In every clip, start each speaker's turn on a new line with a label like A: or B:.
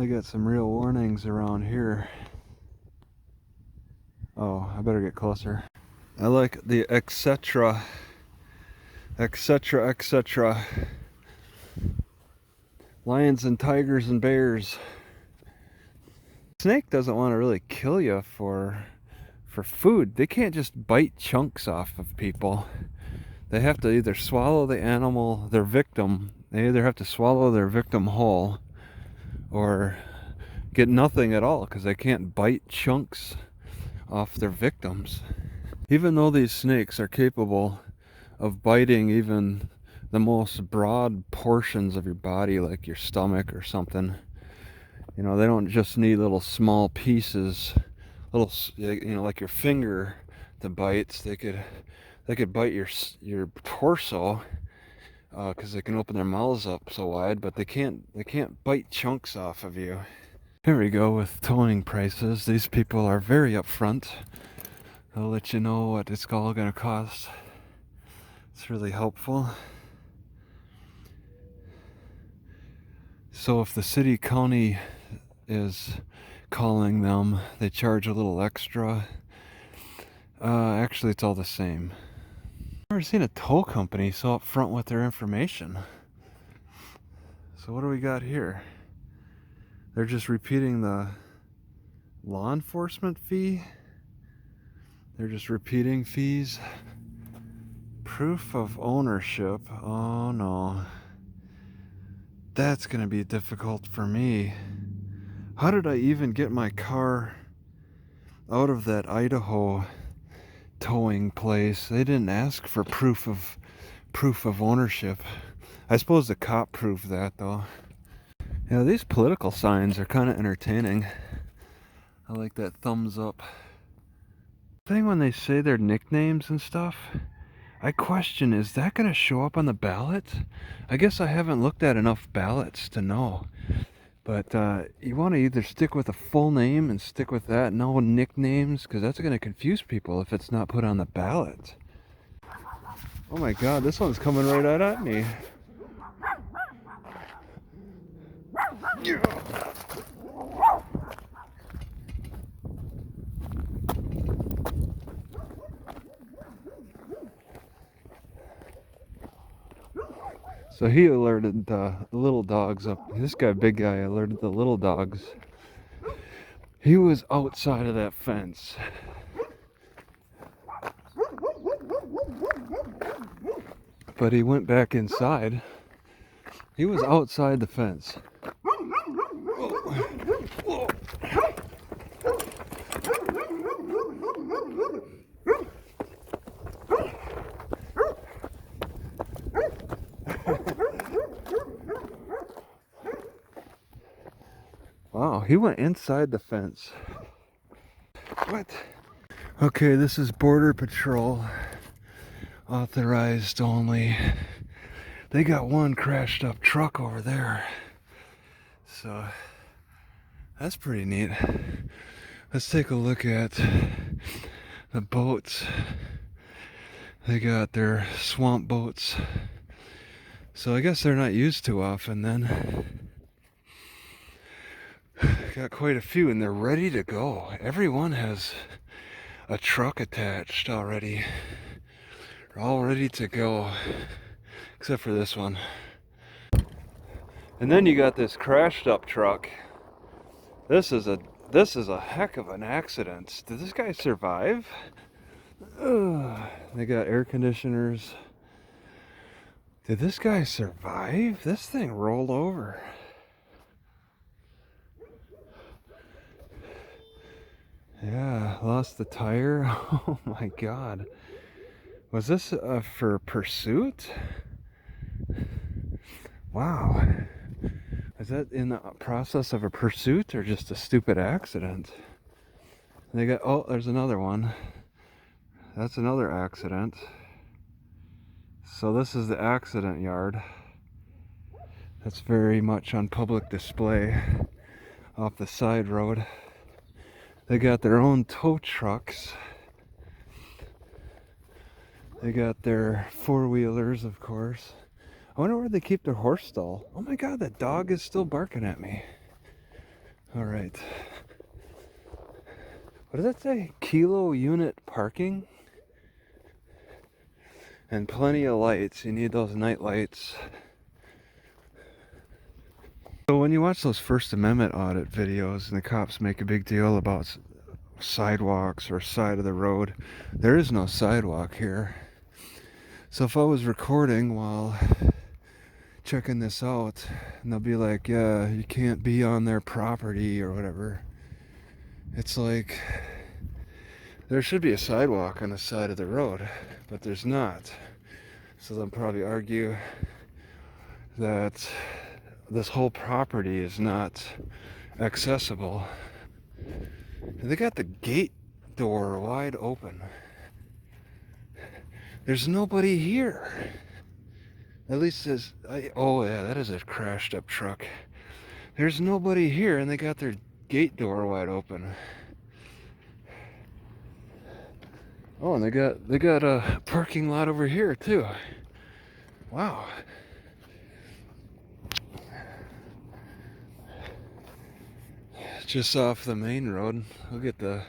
A: They got some real warnings around here. Oh, I better get closer. I like the etc. etc. Lions and tigers and bears. Snake doesn't want to really kill you for food. They can't just bite chunks off of people. They have to either swallow the animal, their victim. They either have to swallow their victim whole or get nothing at all, because they can't bite chunks off their victims. Even though these snakes are capable of biting even the most broad portions of your body, like your stomach or something, you know, they don't just need little small pieces, little, you know, like your finger to bite. They could bite your torso, because they can open their mouths up so wide, but they can't bite chunks off of you. Here we go with towing prices. These people are very upfront. They'll let you know what it's all going to cost. It's really helpful. So if the city county is calling them, they charge a little extra. Actually, it's all the same. I've never seen a tow company so upfront with their information. So what do we got here? They're just repeating the law enforcement fee. They're just repeating fees. Proof of ownership. Oh no. That's gonna be difficult for me. How did I even get my car out of that Idaho towing place? They didn't ask for proof of ownership. I suppose the cop proved that though. Yeah, these political signs are kind of entertaining. I like that thumbs up thing when they say their nicknames and stuff. I question, is that going to show up on the ballot? I guess I haven't looked at enough ballots to know. But you want to either stick with a full name and stick with that, no nicknames, because that's going to confuse people if it's not put on the ballot. Oh my god, this one's coming right out at me. So he alerted the little dogs up. This guy, big guy, alerted the little dogs. He was outside of that fence. But he went back inside. He was outside the fence. Wow, he went inside the fence. What? Okay, this is Border Patrol. Authorized only. They got one crashed up truck over there. So, that's pretty neat. Let's take a look at the boats. They got their swamp boats. So I guess they're not used too often then. Got quite a few and they're ready to go. Everyone has a truck attached already. They're all ready to go. Except for this one. And then you got this crashed up truck. This is a heck of an accident. Did this guy survive? They got air conditioners. Did this guy survive? This thing rolled over. Yeah, lost the tire. Oh my god. Was this for pursuit? Wow. Is that in the process of a pursuit or just a stupid accident? They got, oh, there's another one. That's another accident. So this is the accident yard. That's very much on public display off the side road. They got their own tow trucks. They got their four-wheelers, of course. I wonder where they keep their horse stall. Oh my god, that dog is still barking at me. All right. What does that say? Kilo unit parking? And plenty of lights. You need those night lights. So when you watch those First Amendment audit videos and the cops make a big deal about sidewalks or side of the road, there is no sidewalk here. So if I was recording while checking this out, and they'll be like, yeah, you can't be on their property or whatever, it's like there should be a sidewalk on the side of the road, but there's not. So they'll probably argue that this whole property is not accessible. And they got the gate door wide open. There's nobody here. At least oh yeah, that is a crashed up truck. There's nobody here and they got their gate door wide open. Oh, and they got a parking lot over here too. Wow. Just off the main road. We'll get the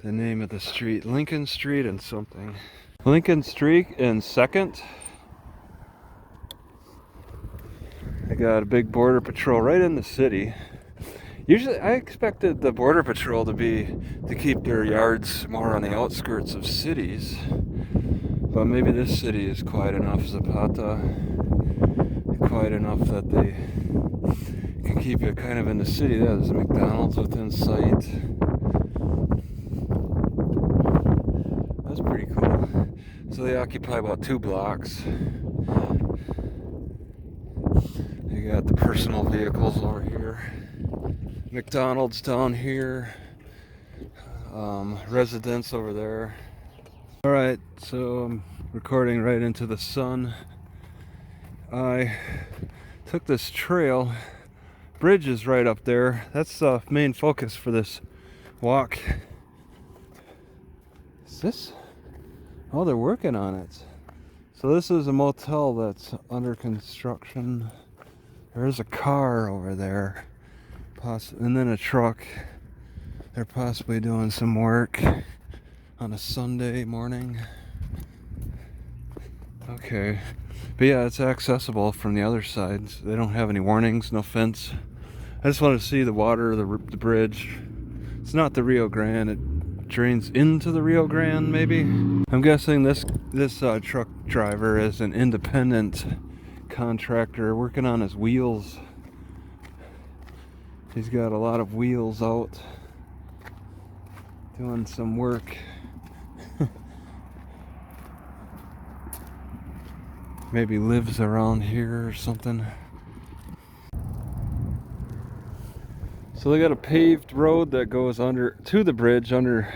A: name of the street. Lincoln Street and something. Lincoln Street and 2nd. They got a big border patrol right in the city. Usually I expected the border patrol to keep their yards more on the outskirts of cities. But maybe this city is quiet enough, Zapata, quiet enough that they can keep it kind of in the city. There's a McDonald's within sight. That's pretty cool. So they occupy about 2 blocks. You got the personal vehicles over here. McDonald's down here. Residents over there. Alright, so I'm recording right into the sun. I took this trail. Bridge is right up there. That's the main focus for this walk. Is this? Oh, they're working on it. So this is a motel that's under construction. There's a car over there. And then a truck. They're possibly doing some work on a Sunday morning. Okay. But yeah, it's accessible from the other side. They don't have any warnings, no fence. I just want to see the water, the bridge. It's not the Rio Grande. It drains into the Rio Grande, maybe. I'm guessing this truck driver is an independent contractor working on his wheels. He's got a lot of wheels out doing some work. Maybe lives around here or something. So they got a paved road that goes under to the bridge, under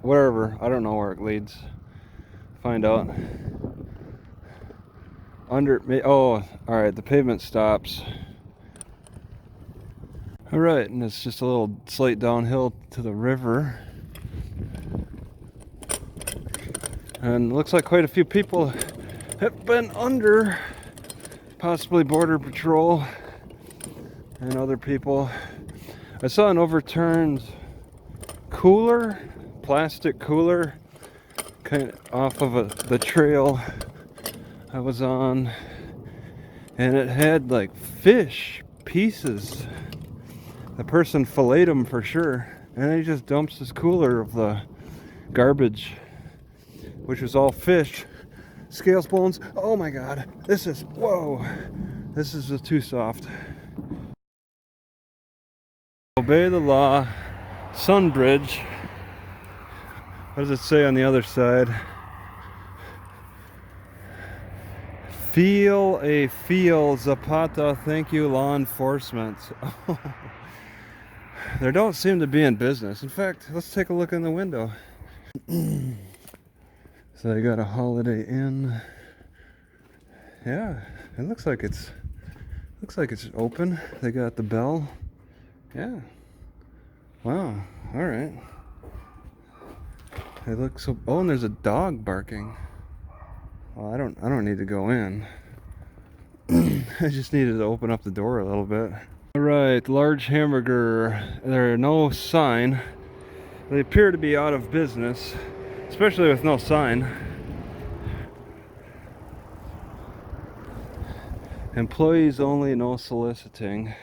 A: wherever. I don't know where it leads. Find out. Oh, all right. The pavement stops. All right, and it's just a little slight downhill to the river. And it looks like quite a few people have been under, possibly Border Patrol and other people. I saw an overturned cooler, plastic cooler, kind of off of the trail I was on, and it had like fish pieces. The person filleted them for sure, and then he just dumps this cooler of the garbage, which was all fish, scales, bones. Oh my god, whoa, this is just too soft. Obey the law. Sun Bridge. What does it say on the other side? Feel a feel, Zapata. Thank you, law enforcement. They don't seem to be in business. In fact, let's take a look in the window. So they got a Holiday Inn. Yeah, it looks like it's open. They got the bell. Yeah. Wow. All right. It looks so. Oh, and there's a dog barking. Well, I don't need to go in. I just needed to open up the door a little bit. Alright, large hamburger. There are no sign. They appear to be out of business, especially with no sign. Employees only, no soliciting.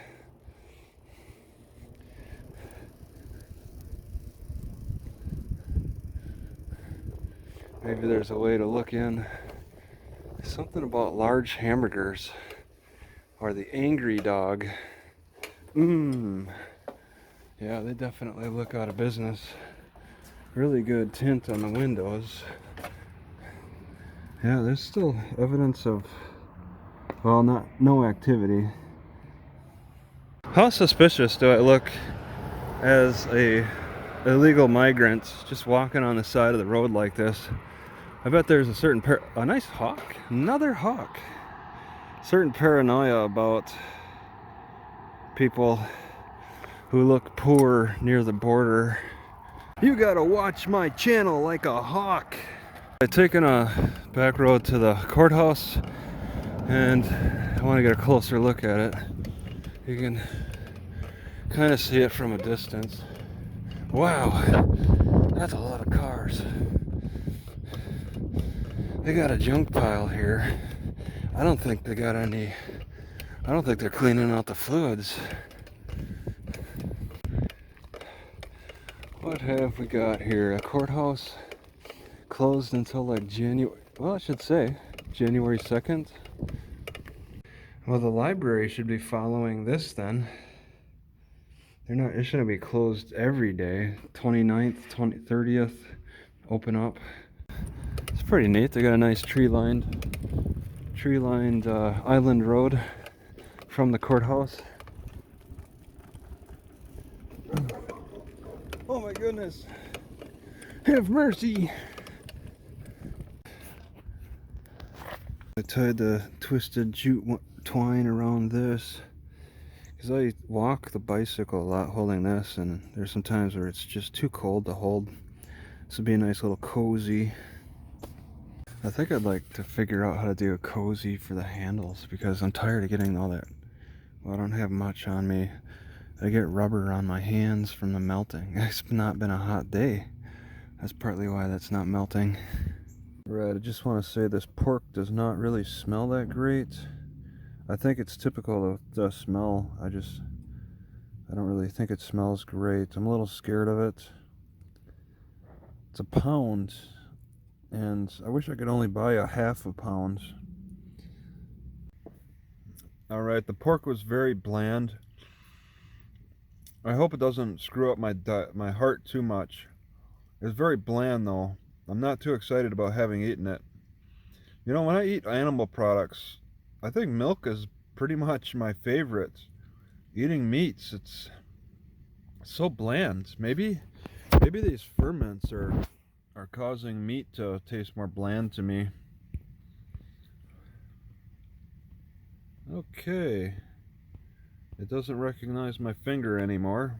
A: Maybe there's a way to look in. Something about large hamburgers. Or the angry dog. Yeah, they definitely look out of business. Really good tint on the windows. Yeah, there's still evidence of, well, no activity. How suspicious do I look as a illegal migrant just walking on the side of the road like this? I bet there's a certain a nice hawk, another hawk. Certain paranoia about people who look poor near the border. You gotta watch my channel like a hawk. I've taken a back road to the courthouse and I want to get a closer look at it. You can kind of see it from a distance. Wow, that's a lot of cars. They got a junk pile here. I don't think they got any, I don't think they're cleaning out the fluids. What have we got here? A courthouse closed until like January, well, I should say January 2nd. Well, the library should be following this then. It shouldn't be closed every day. 29th, 30th, open up. It's pretty neat. They got a nice tree-lined island road from the courthouse. Oh my goodness. Have mercy. I tied the twisted jute twine around this because I walk the bicycle a lot holding this, and there's some times where it's just too cold to hold. This would be a nice little cozy. I think I'd like to figure out how to do a cozy for the handles because I'm tired of getting all that. Well, I don't have much on me. I get rubber on my hands from the melting. It's not been a hot day. That's partly why that's not melting. Right, I just want to say this pork does not really smell that great. I think it's typical of the smell. I don't really think it smells great. I'm a little scared of it. It's a pound, and I wish I could only buy a half a pound. Alright, the pork was very bland. I hope it doesn't screw up my heart too much. It's very bland though. I'm not too excited about having eaten it. You know, when I eat animal products, I think milk is pretty much my favorite. Eating meats, it's so bland. Maybe these ferments are causing meat to taste more bland to me. Okay. It doesn't recognize my finger anymore.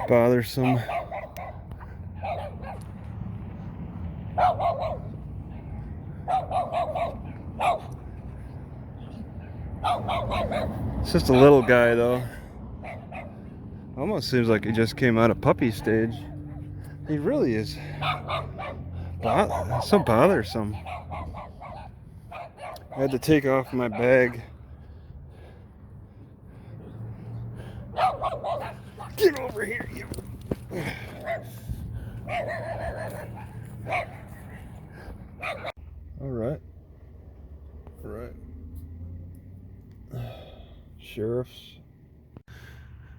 A: Bothersome. It's just a little guy though. Almost seems like he just came out of puppy stage. He really is. So bothersome. I had to take off my bag. Get over here, you. All right. Sheriffs.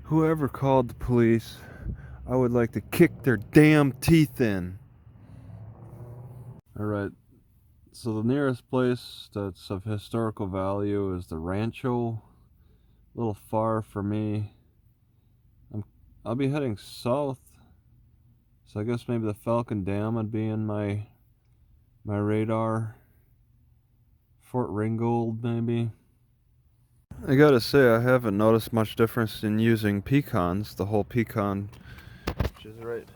A: Whoever called the police, I would like to kick their damn teeth in. All right. So the nearest place that's of historical value is the Rancho. A little far for me. I'll be heading south, so I guess maybe the Falcon Dam would be in my radar. Fort Ringgold maybe. I gotta say, I haven't noticed much difference in using pecans, the whole pecan, which is right.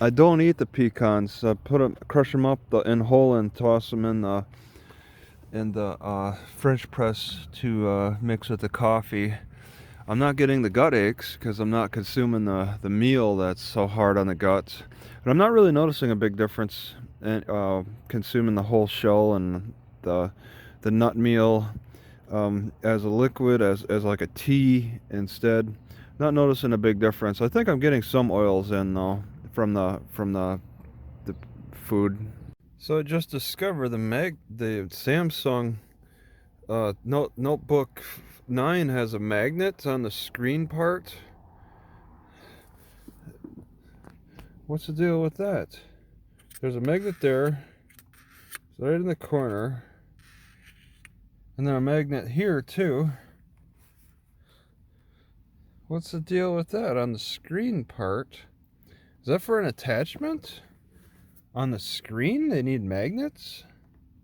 A: I don't eat the pecans. I crush them up in whole and toss them in the French press to mix with the coffee. I'm not getting the gut aches because I'm not consuming the meal that's so hard on the guts. But I'm not really noticing a big difference in consuming the whole shell and the nut meal as a liquid, as like a tea instead. Not noticing a big difference. I think I'm getting some oils in though from the food. So I just discovered the Samsung Notebook 9 has a magnet on the screen part. What's the deal with that? There's a magnet there. It's right in the corner. And then a magnet here too. What's the deal with that on the screen part? Is that for an attachment? On the screen they need magnets?